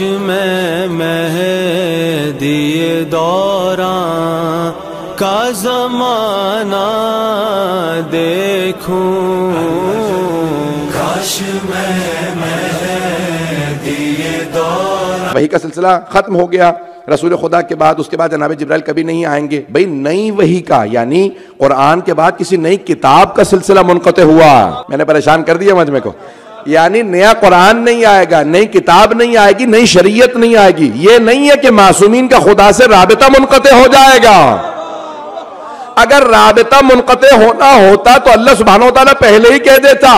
میں مہدی دوراں کا زمانہ دیکھوں، کاش میں مہدی دوراں۔ وحی کا سلسلہ ختم ہو گیا رسول خدا کے بعد، اس کے بعد جناب جبرائیل کبھی نہیں آئیں گے۔ بھئی نئی وحی کا یعنی قرآن کے بعد کسی نئی کتاب کا سلسلہ منقطع ہوا۔ میں نے پریشان کر دیا مجمع کو، یعنی نیا قرآن نہیں آئے گا، نئی کتاب نہیں آئے گی، نئی شریعت نہیں آئے گی۔ یہ نہیں ہے کہ معصومین کا خدا سے رابطہ منقطع ہو جائے گا۔ اگر رابطہ منقطع ہونا ہوتا تو اللہ سبحانہ وتعالیٰ پہلے ہی کہہ دیتا۔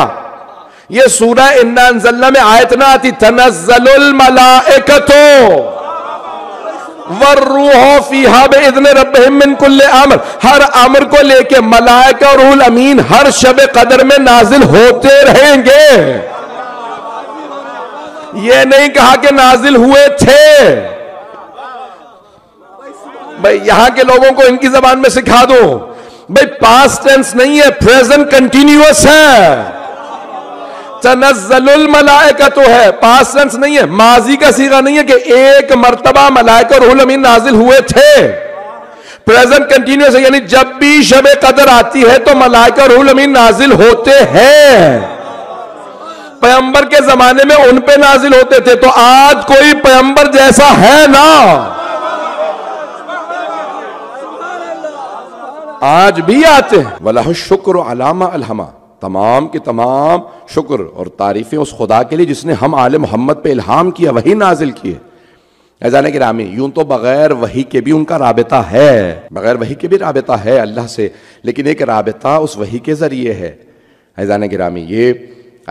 یہ سورہ انا انزلنا میں آیت نہ آتی تنزل الملائکۃ والروح فیہا باذن ربہم من کل امر، ہر امر کو لے کے ملائکہ اور روح الامین ہر شب قدر میں نازل ہوتے رہیں گے۔ یہ نہیں کہا کہ نازل ہوئے تھے۔ بھئی یہاں کے لوگوں کو ان کی زبان میں سکھا دو، بھئی پاسٹ ٹینس نہیں ہے، پریزنٹ کنٹینیوس ہے۔ تنزل الملائکۃ ہے، پاسٹ ٹینس نہیں ہے، ماضی کا صیغہ نہیں ہے کہ ایک مرتبہ ملائکہ اور روح الامین نازل ہوئے تھے۔ پریزنٹ کنٹینیوس ہے، یعنی جب بھی شب قدر آتی ہے تو ملائکہ اور روح الامین نازل ہوتے ہیں۔ پیغمبر کے زمانے میں ان پہ نازل ہوتے تھے، تو آج کوئی پیغمبر جیسا ہے نا، آج بھی آتے ہیں۔ وَلَهُ الشُّكْرُ عَلَى مَا أَلْهَمَا، تمام کی تمام شکر اور تعریفیں اس خدا کے لیے جس نے ہم آل محمد پہ الہام کیا، وحی نازل کی ہے۔ عزیزان گرامی، یوں تو بغیر وحی کے بھی ان کا رابطہ ہے، بغیر وحی کے بھی رابطہ ہے اللہ سے، لیکن ایک رابطہ اس وحی کے ذریعے ہے۔ عزیزان گرامی، یہ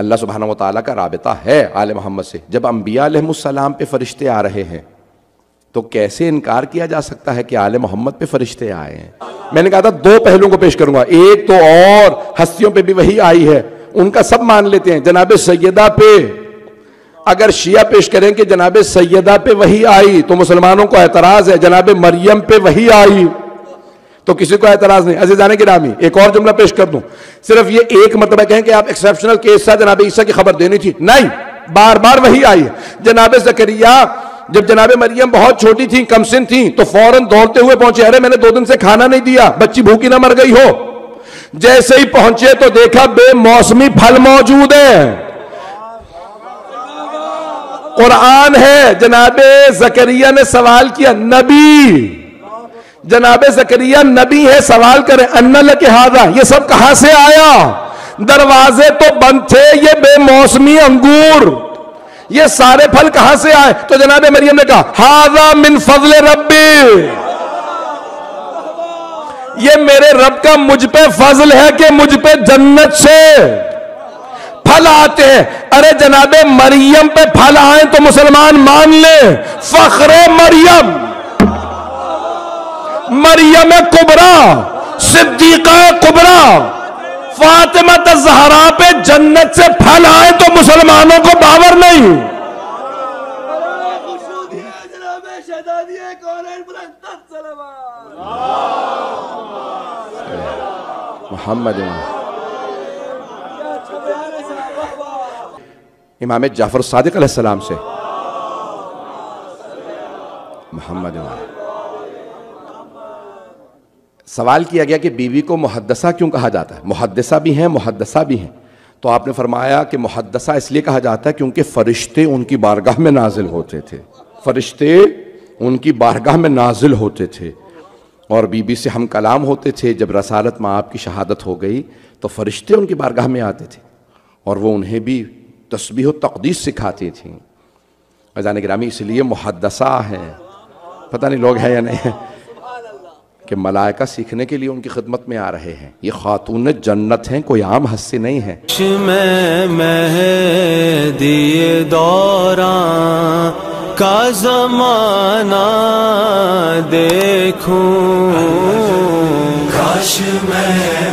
اللہ سبحانہ وتعالیٰ کا رابطہ ہے آل محمد سے۔ جب انبیاء علیہ السلام پہ فرشتے آ رہے ہیں تو کیسے انکار کیا جا سکتا ہے کہ آل محمد پہ فرشتے آئے ہیں؟ میں نے کہا تھا دو پہلوؤں کو پیش کروں گا، ایک تو اور ہستیوں پہ بھی وحی آئی ہے، ان کا سب مان لیتے ہیں۔ جناب سیدہ پہ اگر شیعہ پیش کریں کہ جناب سیدہ پہ وحی آئی تو مسلمانوں کو اعتراض ہے، جناب مریم پہ وحی آئی تو کسی کو اعتراض نہیں۔ عزیزان گرامی، ایک اور جملہ پیش کر دوں، صرف یہ ایک مرتبہ کہیں کہ آپ ایکسیپشنل کیس تھا، جناب عیسیٰ کی خبر دینی تھی، نہیں، بار بار وحی آئی ہے۔ جناب زکریا، جب جناب مریم بہت چھوٹی تھیں، کم سن تھیں، تو فوراً دوڑتے ہوئے پہنچے، ارے میں نے 2 دن سے کھانا نہیں دیا، بچی بھوکی نہ مر گئی ہو۔ جیسے ہی پہنچے تو دیکھا بے موسمی پھل موجود ہیں، قرآن ہے۔ جناب زکریا نے سوال کیا، نبی، جناب زکریا نبی ہے، سوال کریں اَنَّ لَكِ هَذَا، یہ سب کہاں سے آیا؟ دروازے تو بند تھے، یہ بے موسمی انگور، یہ سارے پھل کہاں سے آئے؟ تو جناب مریم نے کہا ہذا من فضل ربی، یہ میرے رب کا مجھ پہ فضل ہے کہ مجھ پہ جنت سے پھل آتے ہیں۔ ارے جناب مریم پہ پھل آئیں تو مسلمان مان لیں، فخر مریم، مریم کبریٰ، صدیقہ کبریٰ، فاطمہ الزہرا پہ جنت سے پھل آئے تو مسلمانوں کو باور نہیں۔ محمد امام جعفر الصادق علیہ السلام سے محمد سوال کیا گیا کہ بیوی کو محدثہ کیوں کہا جاتا ہے؟ محدثہ بھی ہیں، محدثہ بھی ہیں، تو آپ نے فرمایا کہ محدثہ اس لیے کہا جاتا ہے کیونکہ فرشتے ان کی بارگاہ میں نازل ہوتے تھے، فرشتے ان کی بارگاہ میں نازل ہوتے تھے، اور بی بی سے ہم کلام ہوتے تھے۔ جب رسالت میں آپ کی شہادت ہو گئی تو فرشتے ان کی بارگاہ میں آتے تھے اور وہ انہیں بھی تسبیح و تقدیس سکھاتی تھیں۔ عزیزان گرامی، اس لیے محدثہ ہیں، پتہ نہیں لوگ ہیں یا نہیں کہ ملائکہ سیکھنے کے لیے ان کی خدمت میں آ رہے ہیں۔ یہ خاتون جنت ہیں، کوئی عام ہستی نہیں ہے۔ میں مہدی دوراں کا زمانہ دیکھوں، کاش میں